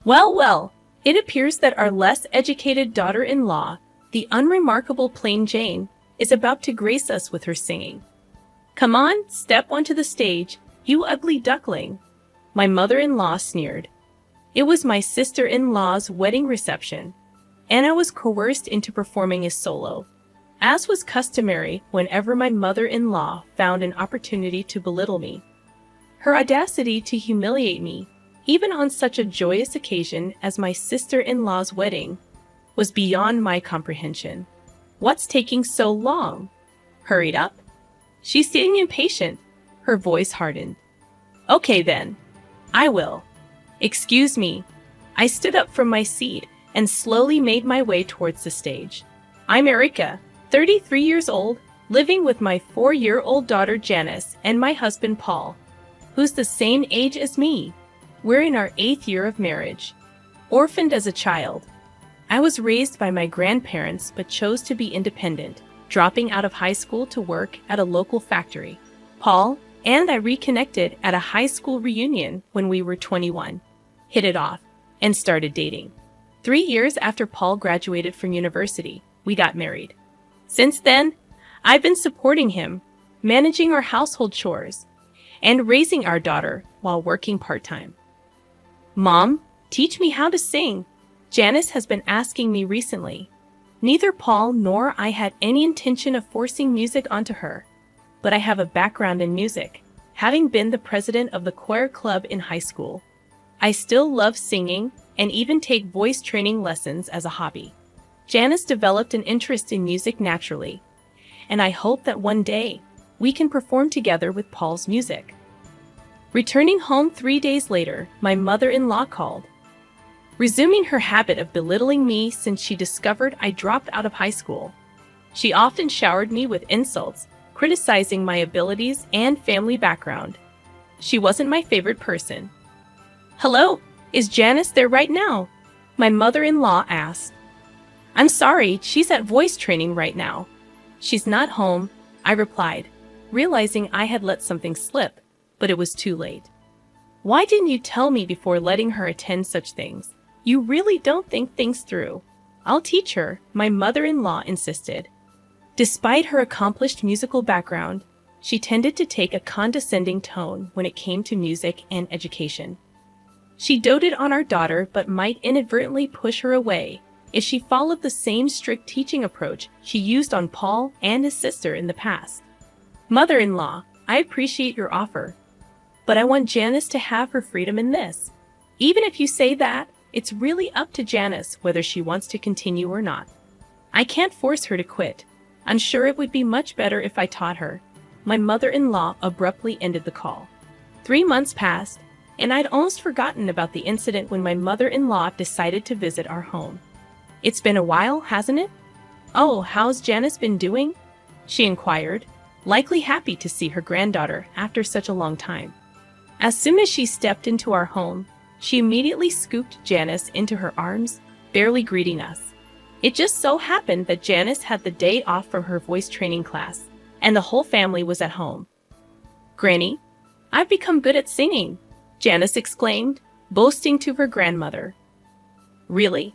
Well, well, it appears that our less educated daughter-in-law, the unremarkable plain Jane, is about to grace us with her singing. Come on, step onto the stage, you ugly duckling. My mother-in-law sneered. It was my sister-in-law's wedding reception, and I was coerced into performing a solo. As was customary whenever my mother-in-law found an opportunity to belittle me. Her audacity to humiliate me, even on such a joyous occasion as my sister-in-law's wedding, was beyond my comprehension. What's taking so long? Hurried up. She's getting impatient. Her voice hardened. Okay then. I will. Excuse me. I stood up from my seat and slowly made my way towards the stage. I'm Erica, 33 years old, living with my 4-year-old daughter Janice and my husband Paul, who's the same age as me. We're in our 8th year of marriage. Orphaned as a child, I was raised by my grandparents but chose to be independent, dropping out of high school to work at a local factory. Paul and I reconnected at a high school reunion when we were 21, hit it off, and started dating. 3 years after Paul graduated from university, we got married. Since then, I've been supporting him, managing our household chores, and raising our daughter while working part-time. Mom, teach me how to sing. Janice has been asking me recently. Neither Paul nor I had any intention of forcing music onto her, but I have a background in music, having been the president of the choir club in high school. I still love singing and even take voice training lessons as a hobby. Janice developed an interest in music naturally, and I hope that one day we can perform together with Paul's music. Returning home 3 days later, my mother-in-law called, resuming her habit of belittling me since she discovered I dropped out of high school. She often showered me with insults, criticizing my abilities and family background. She wasn't my favorite person. Hello, is Janice there right now? My mother-in-law asked. I'm sorry, she's at voice training right now. She's not home, I replied, realizing I had let something slip, but it was too late. Why didn't you tell me before letting her attend such things? You really don't think things through. I'll teach her, my mother-in-law insisted. Despite her accomplished musical background, she tended to take a condescending tone when it came to music and education. She doted on our daughter but might inadvertently push her away if she followed the same strict teaching approach she used on Paul and his sister in the past. Mother-in-law, I appreciate your offer, but I want Janice to have her freedom in this. Even if you say that, it's really up to Janice whether she wants to continue or not. I can't force her to quit. I'm sure it would be much better if I taught her. My mother-in-law abruptly ended the call. 3 months passed, and I'd almost forgotten about the incident when my mother-in-law decided to visit our home. It's been a while, hasn't it? Oh, how's Janice been doing? She inquired, likely happy to see her granddaughter after such a long time. As soon as she stepped into our home, she immediately scooped Janice into her arms, barely greeting us. It just so happened that Janice had the day off from her voice training class, and the whole family was at home. Granny, I've become good at singing, Janice exclaimed, boasting to her grandmother. Really?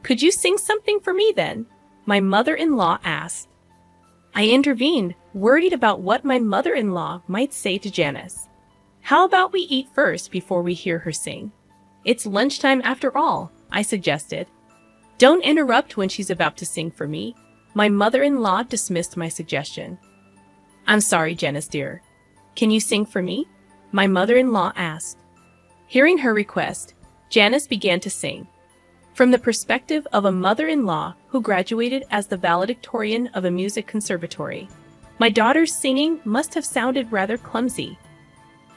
Could you sing something for me then? My mother-in-law asked. I intervened, worried about what my mother-in-law might say to Janice. How about we eat first before we hear her sing? It's lunchtime after all, I suggested. Don't interrupt when she's about to sing for me. My mother-in-law dismissed my suggestion. I'm sorry, Janice dear. Can you sing for me? My mother-in-law asked. Hearing her request, Janice began to sing. From the perspective of a mother-in-law who graduated as the valedictorian of a music conservatory, my daughter's singing must have sounded rather clumsy.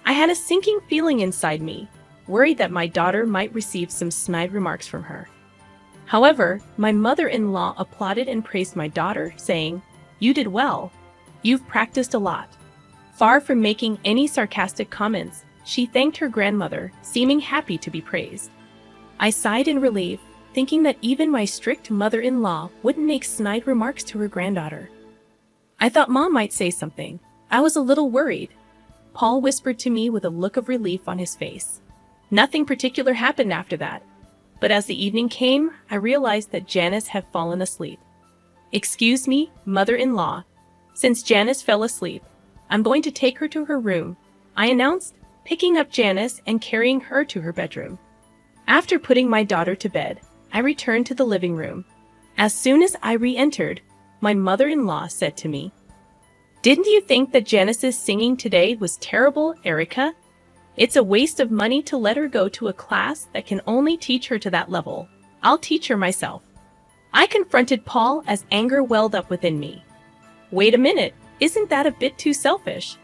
I had a sinking feeling inside me, worried that my daughter might receive some snide remarks from her. However, my mother-in-law applauded and praised my daughter, saying, "You did well. You've practiced a lot." Far from making any sarcastic comments, she thanked her grandmother, seeming happy to be praised. I sighed in relief, thinking that even my strict mother-in-law wouldn't make snide remarks to her granddaughter. I thought Mom might say something. I was a little worried. Paul whispered to me with a look of relief on his face. Nothing particular happened after that. But as the evening came, I realized that Janice had fallen asleep. "Excuse me, mother-in-law. Since Janice fell asleep, I'm going to take her to her room," I announced, picking up Janice and carrying her to her bedroom. After putting my daughter to bed, I returned to the living room. As soon as I re-entered, my mother-in-law said to me, "Didn't you think that Janice's singing today was terrible, Erica? It's a waste of money to let her go to a class that can only teach her to that level. I'll teach her myself." I confronted Paul as anger welled up within me. Wait a minute, isn't that a bit too selfish?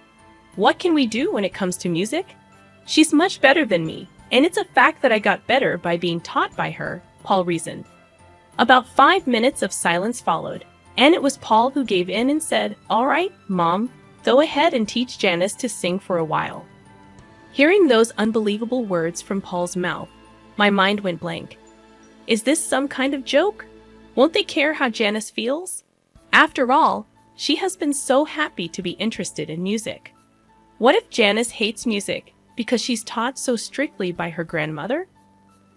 What can we do when it comes to music? She's much better than me, and it's a fact that I got better by being taught by her, Paul reasoned. About 5 minutes of silence followed, and it was Paul who gave in and said, "All right, Mom, go ahead and teach Janice to sing for a while." Hearing those unbelievable words from Paul's mouth, my mind went blank. Is this some kind of joke? Won't they care how Janice feels? After all, she has been so happy to be interested in music. What if Janice hates music because she's taught so strictly by her grandmother?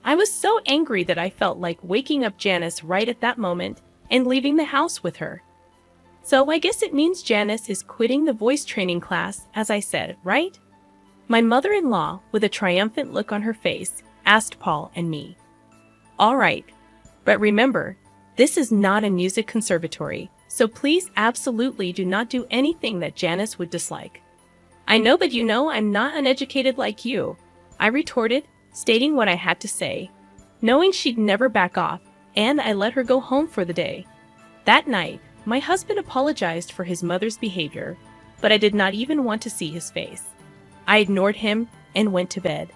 I was so angry that I felt like waking up Janice right at that moment and leaving the house with her. So I guess it means Janice is quitting the voice training class, as I said, right? My mother-in-law, with a triumphant look on her face, asked Paul and me. "All right, but remember, this is not a music conservatory, so please absolutely do not do anything that Janice would dislike." "I know, but you know I'm not uneducated like you," I retorted, stating what I had to say, knowing she'd never back off, and I let her go home for the day. That night, my husband apologized for his mother's behavior, but I did not even want to see his face. I ignored him and went to bed.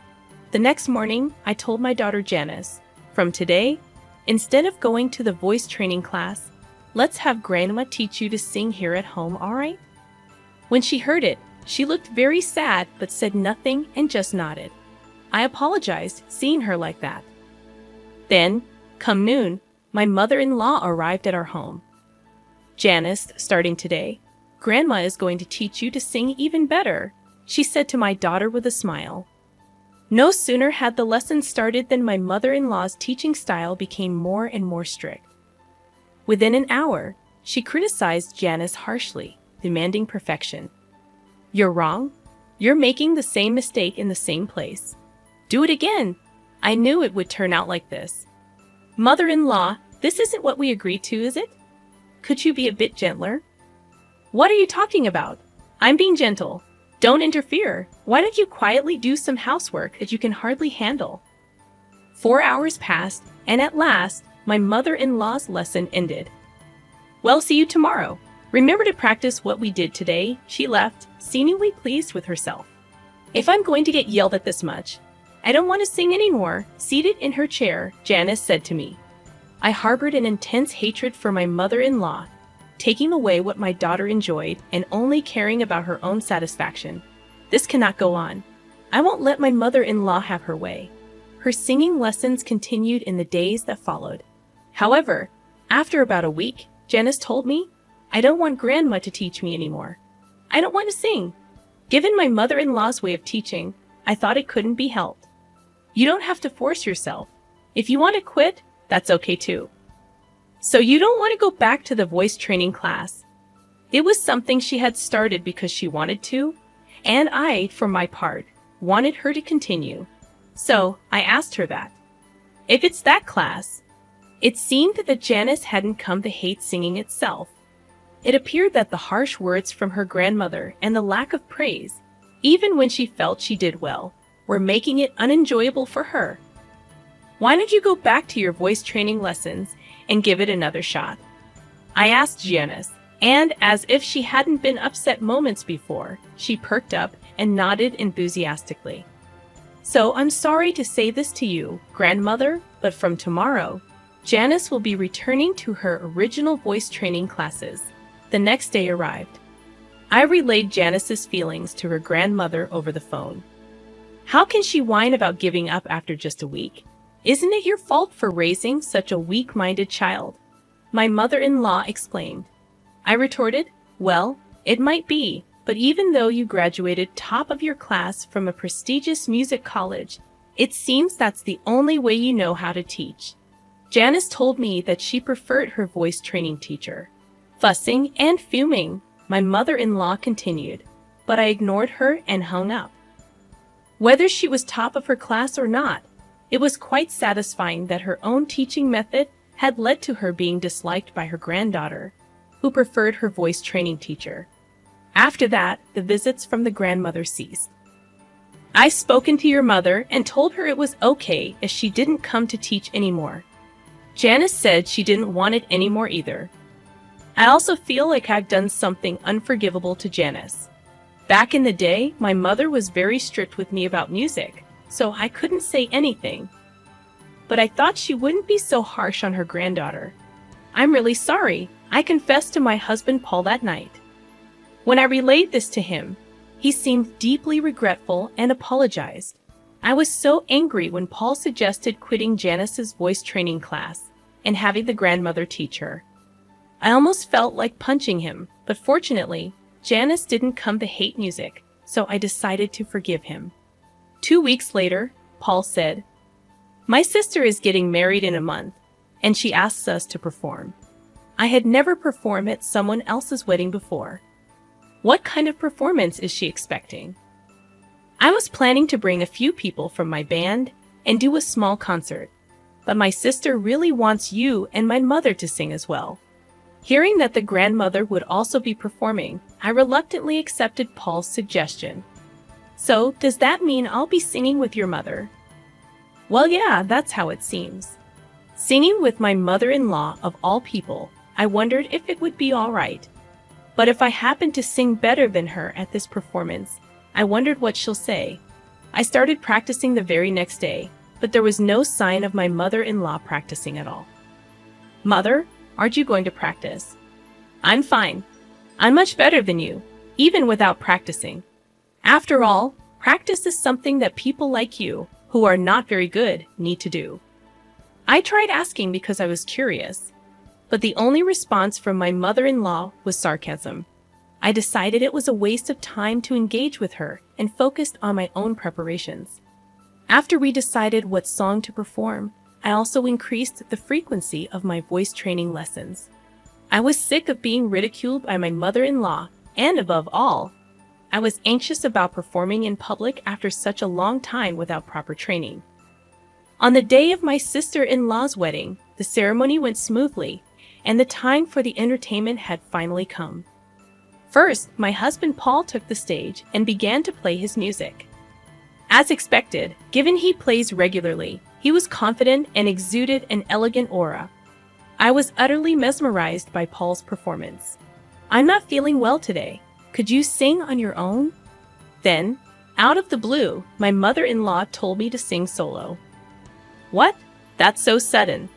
The next morning, I told my daughter Janice, "From today, instead of going to the voice training class, let's have Grandma teach you to sing here at home, all right?" When she heard it, she looked very sad but said nothing and just nodded. I apologized, seeing her like that. Then, come noon, my mother-in-law arrived at our home. "Janice, starting today, Grandma is going to teach you to sing even better," she said to my daughter with a smile. No sooner had the lesson started than my mother-in-law's teaching style became more and more strict. Within an hour, she criticized Janice harshly, demanding perfection. "You're wrong. You're making the same mistake in the same place. Do it again." I knew it would turn out like this. "Mother-in-law, this isn't what we agreed to, is it? Could you be a bit gentler?" "What are you talking about? I'm being gentle. Don't interfere. Why don't you quietly do some housework that you can hardly handle?" 4 hours passed, and at last, my mother-in-law's lesson ended. "Well, see you tomorrow. Remember to practice what we did today," she left, seemingly pleased with herself. If I'm going to get yelled at this much, I don't want to sing anymore, seated in her chair, Janice said to me. I harbored an intense hatred for my mother-in-law, taking away what my daughter enjoyed and only caring about her own satisfaction. This cannot go on. I won't let my mother-in-law have her way. Her singing lessons continued in the days that followed. However, after about a week, Janice told me, "I don't want Grandma to teach me anymore. I don't want to sing." Given my mother-in-law's way of teaching, I thought it couldn't be helped. You don't have to force yourself. If you want to quit, that's okay too. So you don't want to go back to the voice training class. It was something she had started because she wanted to, and I, for my part, wanted her to continue. So I asked her that. If it's that class, it seemed that Janice hadn't come to hate singing itself. It appeared that the harsh words from her grandmother and the lack of praise, even when she felt she did well, were making it unenjoyable for her. Why don't you go back to your voice training lessons and give it another shot? I asked Janice, and as if she hadn't been upset moments before, she perked up and nodded enthusiastically. So I'm sorry to say this to you, grandmother, but from tomorrow, Janice will be returning to her original voice training classes. The next day arrived. I relayed Janice's feelings to her grandmother over the phone. How can she whine about giving up after just a week? Isn't it your fault for raising such a weak-minded child? My mother-in-law exclaimed. I retorted, well, it might be, but even though you graduated top of your class from a prestigious music college, It seems that's the only way you know how to teach. Janice told me that she preferred her voice training teacher. Fussing and fuming, my mother-in-law continued, but I ignored her and hung up. Whether she was top of her class or not, it was quite satisfying that her own teaching method had led to her being disliked by her granddaughter, who preferred her voice training teacher. After that, the visits from the grandmother ceased. I spoken to your mother and told her it was okay if she didn't come to teach anymore. Janice said she didn't want it anymore either. I also feel like I've done something unforgivable to Janice. Back in the day, my mother was very strict with me about music, so I couldn't say anything. But I thought she wouldn't be so harsh on her granddaughter. I'm really sorry, I confessed to my husband Paul that night. When I relayed this to him, he seemed deeply regretful and apologized. I was so angry when Paul suggested quitting Janice's voice training class and having the grandmother teach her. I almost felt like punching him, but fortunately, Janice didn't come to hate music, so I decided to forgive him. 2 weeks later, Paul said, "My sister is getting married in a month, and she asks us to perform. I had never performed at someone else's wedding before. What kind of performance is she expecting?" I was planning to bring a few people from my band and do a small concert, but my sister really wants you and my mother to sing as well. Hearing that the grandmother would also be performing, I reluctantly accepted Paul's suggestion. "So, does that mean I'll be singing with your mother?" "Well, yeah, that's how it seems." Singing with my mother-in-law of all people, I wondered if it would be all right. But if I happened to sing better than her at this performance, I wondered what she'll say. I started practicing the very next day, but there was no sign of my mother-in-law practicing at all. "Mother, aren't you going to practice?" "I'm fine. I'm much better than you, even without practicing. After all, practice is something that people like you, who are not very good, need to do." I tried asking because I was curious, but the only response from my mother-in-law was sarcasm. I decided it was a waste of time to engage with her and focused on my own preparations. After we decided what song to perform, I also increased the frequency of my voice training lessons. I was sick of being ridiculed by my mother-in-law, and above all, I was anxious about performing in public after such a long time without proper training. On the day of my sister-in-law's wedding, the ceremony went smoothly, and the time for the entertainment had finally come. First, my husband Paul took the stage and began to play his music. As expected, given he plays regularly, he was confident and exuded an elegant aura. I was utterly mesmerized by Paul's performance. "I'm not feeling well today. Could you sing on your own?" Then, out of the blue, my mother-in-law told me to sing solo. "What? That's so sudden.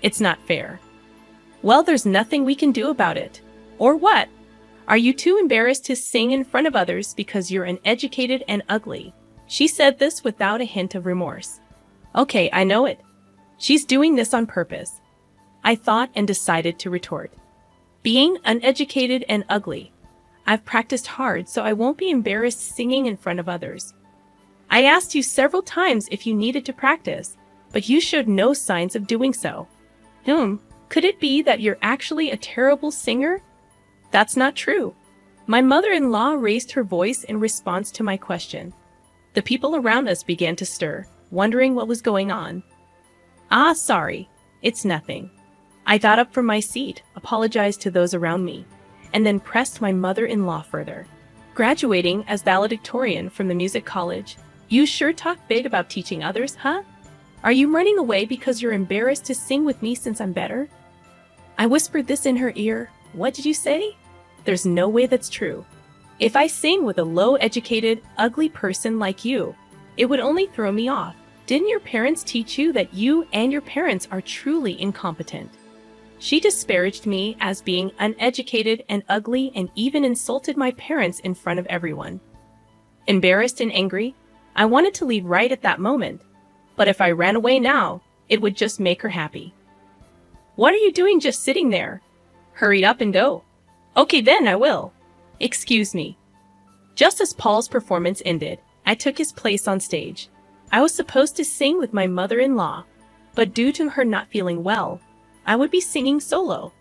It's not fair." "Well, there's nothing we can do about it." "Or what? Are you too embarrassed to sing in front of others because you're uneducated and ugly?" She said this without a hint of remorse. Okay, I know it. She's doing this on purpose. I thought and decided to retort. "Being uneducated and ugly. I've practiced hard, so I won't be embarrassed singing in front of others. I asked you several times if you needed to practice, but you showed no signs of doing so." Could it be that you're actually a terrible singer?" "That's not true." My mother-in-law raised her voice in response to my question. The people around us began to stir, wondering what was going on. "Ah, sorry. It's nothing." I got up from my seat, apologized to those around me, and then pressed my mother-in-law further. "Graduating as valedictorian from the music college, you sure talk big about teaching others, huh? Are you running away because you're embarrassed to sing with me since I'm better?" I whispered this in her ear. "What did you say? There's no way that's true. If I sing with a low-educated, ugly person like you, it would only throw me off. Didn't your parents teach you that you and your parents are truly incompetent?" She disparaged me as being uneducated and ugly and even insulted my parents in front of everyone. Embarrassed and angry, I wanted to leave right at that moment, but if I ran away now, it would just make her happy. "What are you doing just sitting there? Hurry up and go." "Okay then, I will. Excuse me." Just as Paul's performance ended, I took his place on stage. I was supposed to sing with my mother-in-law, but due to her not feeling well, I would be singing solo.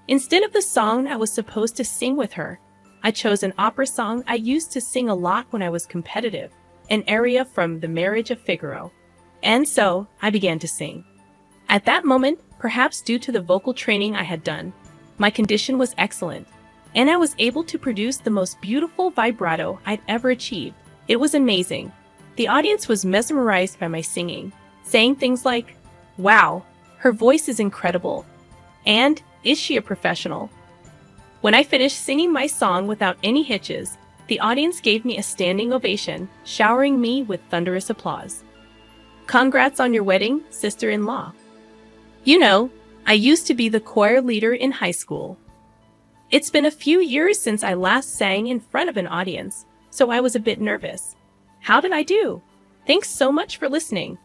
Instead of the song I was supposed to sing with her, I chose an opera song I used to sing a lot when I was competitive, an aria from The Marriage of Figaro. And so, I began to sing. At that moment, perhaps due to the vocal training I had done, my condition was excellent, and I was able to produce the most beautiful vibrato I'd ever achieved. It was amazing. The audience was mesmerized by my singing, saying things like, "Wow, her voice is incredible," and "Is she a professional?" When I finished singing my song without any hitches, the audience gave me a standing ovation, showering me with thunderous applause. Congrats on your wedding, sister-in-law. You know, I used to be the choir leader in high school. It's been a few years since I last sang in front of an audience, so I was a bit nervous. How did I do? Thanks so much for listening.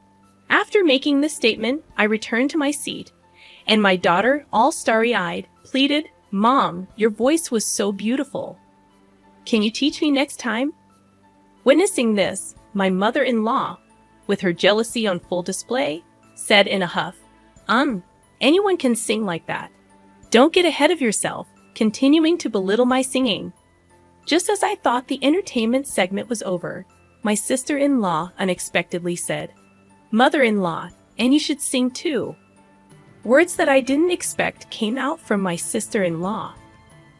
After making this statement, I returned to my seat, and my daughter, all starry-eyed, pleaded, "Mom, your voice was so beautiful. Can you teach me next time?" Witnessing this, my mother-in-law, with her jealousy on full display, said in a huff, anyone can sing like that. Don't get ahead of yourself," continuing to belittle my singing. Just as I thought the entertainment segment was over, my sister-in-law unexpectedly said, "Mother-in-law, and you should sing too." Words that I didn't expect came out from my sister-in-law.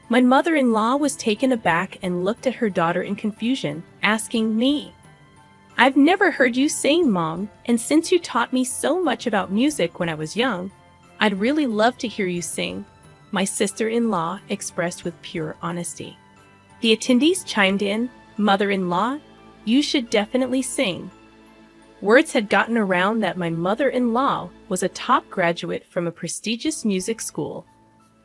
My mother-in-law was taken aback and looked at her daughter in confusion, asking me, "I've never heard you sing, Mom, and since you taught me so much about music when I was young, I'd really love to hear you sing," my sister-in-law expressed with pure honesty. The attendees chimed in, "Mother-in-law, you should definitely sing." Words had gotten around that my mother-in-law was a top graduate from a prestigious music school,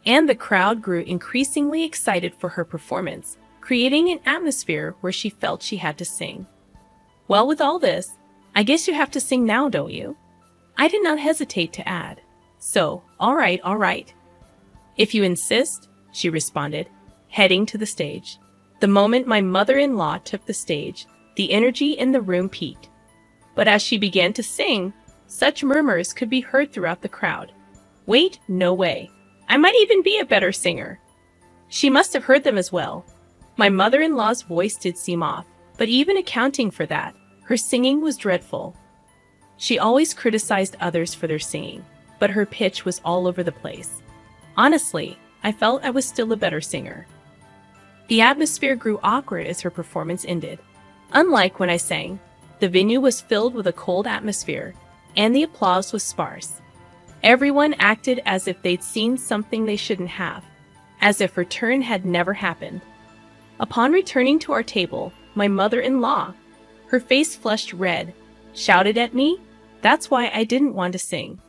and the crowd grew increasingly excited for her performance, creating an atmosphere where she felt she had to sing. "Well, with all this, I guess you have to sing now, don't you?" I did not hesitate to add, "So, all right. If you insist," she responded, heading to the stage. The moment my mother-in-law took the stage, the energy in the room peaked. But as she began to sing, such murmurs could be heard throughout the crowd. "Wait, no way. I might even be a better singer." She must have heard them as well. My mother-in-law's voice did seem off, but even accounting for that, her singing was dreadful. She always criticized others for their singing, but her pitch was all over the place. Honestly, I felt I was still a better singer. The atmosphere grew awkward as her performance ended. Unlike when I sang, the venue was filled with a cold atmosphere, and the applause was sparse. Everyone acted as if they'd seen something they shouldn't have, as if her turn had never happened. Upon returning to our table, my mother-in-law, her face flushed red, shouted at me, "That's why I didn't want to sing.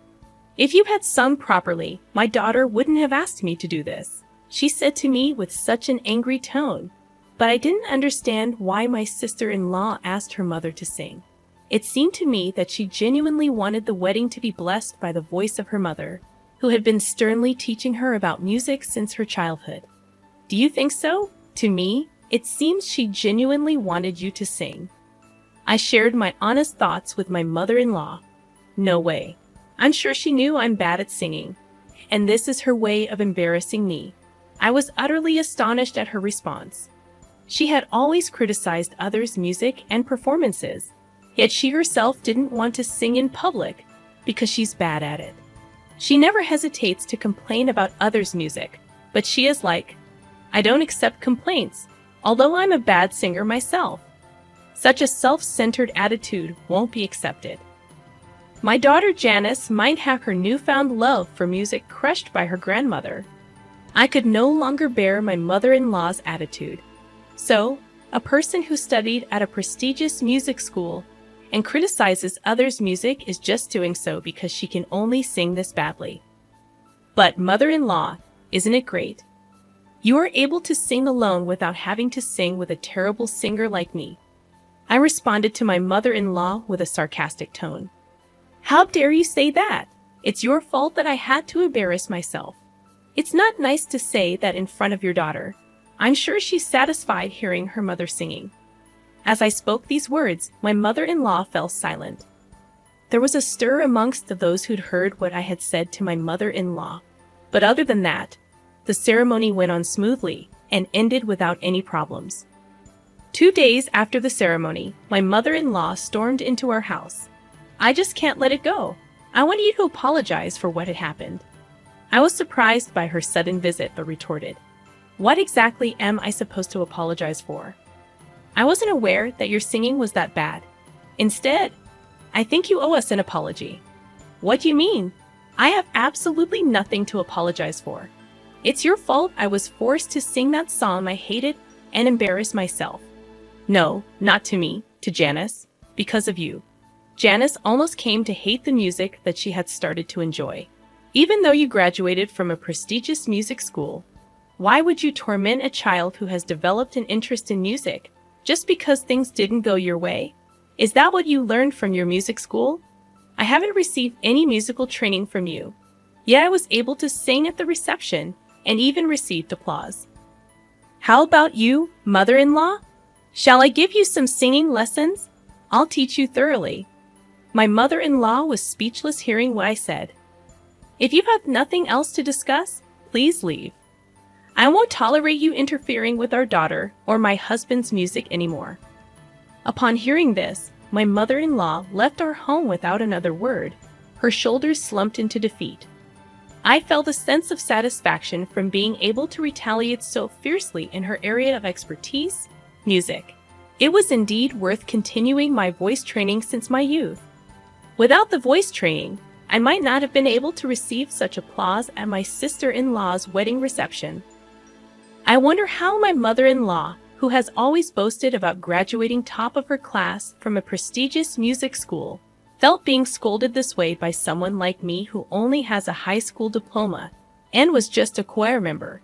If you had sung properly, my daughter wouldn't have asked me to do this," she said to me with such an angry tone. But I didn't understand why my sister-in-law asked her mother to sing. It seemed to me that she genuinely wanted the wedding to be blessed by the voice of her mother, who had been sternly teaching her about music since her childhood. Do you think so? To me, it seems she genuinely wanted you to sing. I shared my honest thoughts with my mother-in-law. No way. I'm sure she knew I'm bad at singing, and this is her way of embarrassing me. I was utterly astonished at her response. She had always criticized others' music and performances, yet she herself didn't want to sing in public because she's bad at it. She never hesitates to complain about others' music, but she is like, "I don't accept complaints, although I'm a bad singer myself." Such a self-centered attitude won't be accepted. My daughter Janice might have her newfound love for music crushed by her grandmother. I could no longer bear my mother-in-law's attitude. So, a person who studied at a prestigious music school and criticizes others' music is just doing so because she can only sing this badly. But mother-in-law, isn't it great? You are able to sing alone without having to sing with a terrible singer like me. I responded to my mother-in-law with a sarcastic tone. "How dare you say that? It's your fault that I had to embarrass myself. It's not nice to say that in front of your daughter. I'm sure she's satisfied hearing her mother singing." As I spoke these words, my mother-in-law fell silent. There was a stir amongst those who'd heard what I had said to my mother-in-law. But other than that, the ceremony went on smoothly and ended without any problems. 2 days after the ceremony, my mother-in-law stormed into our house. "I just can't let it go. I want you to apologize for what had happened." I was surprised by her sudden visit but retorted, "What exactly am I supposed to apologize for? I wasn't aware that your singing was that bad. Instead, I think you owe us an apology." "What do you mean? I have absolutely nothing to apologize for. It's your fault I was forced to sing that song I hated and embarrass myself." "No, not to me, to Janice, because of you." Janice almost came to hate the music that she had started to enjoy. "Even though you graduated from a prestigious music school, why would you torment a child who has developed an interest in music just because things didn't go your way? Is that what you learned from your music school? I haven't received any musical training from you, yet I was able to sing at the reception and even received applause. How about you, mother-in-law? Shall I give you some singing lessons? I'll teach you thoroughly." My mother-in-law was speechless hearing what I said. "If you have nothing else to discuss, please leave. I won't tolerate you interfering with our daughter or my husband's music anymore." Upon hearing this, my mother-in-law left our home without another word. Her shoulders slumped into defeat. I felt a sense of satisfaction from being able to retaliate so fiercely in her area of expertise, music. It was indeed worth continuing my voice training since my youth. Without the voice training, I might not have been able to receive such applause at my sister-in-law's wedding reception. I wonder how my mother-in-law, who has always boasted about graduating top of her class from a prestigious music school, felt being scolded this way by someone like me who only has a high school diploma and was just a choir member.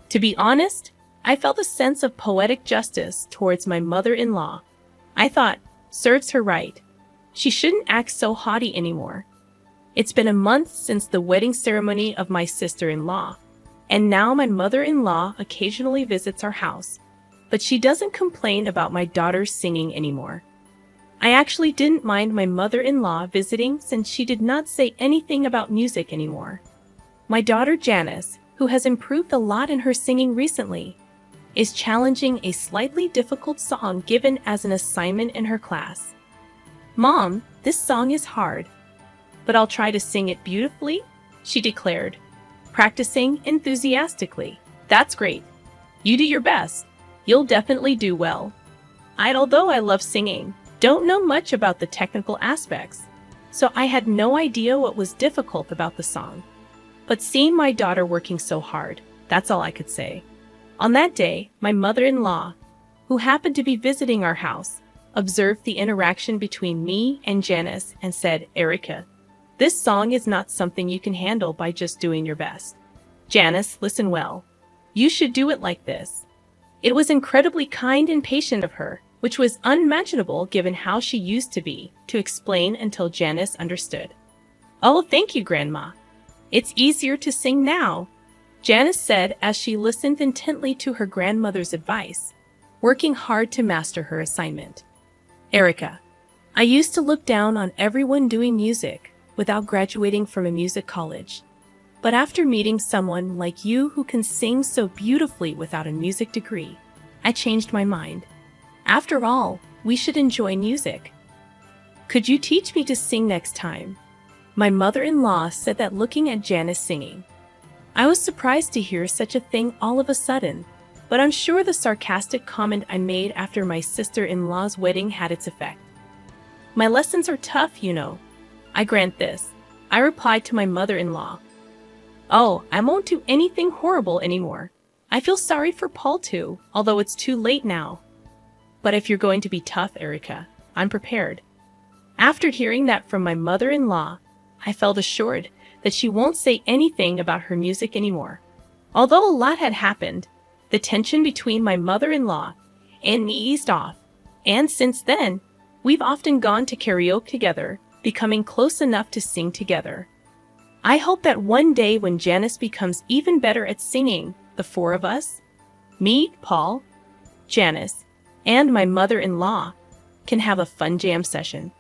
To be honest, I felt a sense of poetic justice towards my mother-in-law. I thought, serves her right. She shouldn't act so haughty anymore. It's been a month since the wedding ceremony of my sister-in-law, and now my mother-in-law occasionally visits our house, but she doesn't complain about my daughter's singing anymore. I actually didn't mind my mother-in-law visiting since she did not say anything about music anymore. My daughter Janice, who has improved a lot in her singing recently, is challenging a slightly difficult song given as an assignment in her class. "Mom, this song is hard, but I'll try to sing it beautifully," she declared, practicing enthusiastically. "That's great. You do your best. You'll definitely do well." Although I love singing, don't know much about the technical aspects, so I had no idea what was difficult about the song. But seeing my daughter working so hard, that's all I could say. On that day, my mother-in-law, who happened to be visiting our house, observed the interaction between me and Janice and said, "Erica, this song is not something you can handle by just doing your best. Janice, listen well. You should do it like this." It was incredibly kind and patient of her, which was unimaginable given how she used to be, to explain until Janice understood. "Oh, thank you, Grandma. It's easier to sing now," Janice said as she listened intently to her grandmother's advice, working hard to master her assignment. "Erica, I used to look down on everyone doing music without graduating from a music college. But after meeting someone like you who can sing so beautifully without a music degree, I changed my mind. After all, we should enjoy music. Could you teach me to sing next time?" My mother-in-law said that looking at Janice singing. I was surprised to hear such a thing all of a sudden, but I'm sure the sarcastic comment I made after my sister-in-law's wedding had its effect. "My lessons are tough, you know. I grant this," I replied to my mother-in-law. "Oh, I won't do anything horrible anymore. I feel sorry for Paul too, although it's too late now. But if you're going to be tough, Erica, I'm prepared." After hearing that from my mother-in-law, I felt assured that she won't say anything about her music anymore. Although a lot had happened, the tension between my mother-in-law and me eased off, and since then, we've often gone to karaoke together, becoming close enough to sing together. I hope that one day when Janice becomes even better at singing, the four of us, me, Paul, Janice, and my mother-in-law can have a fun jam session.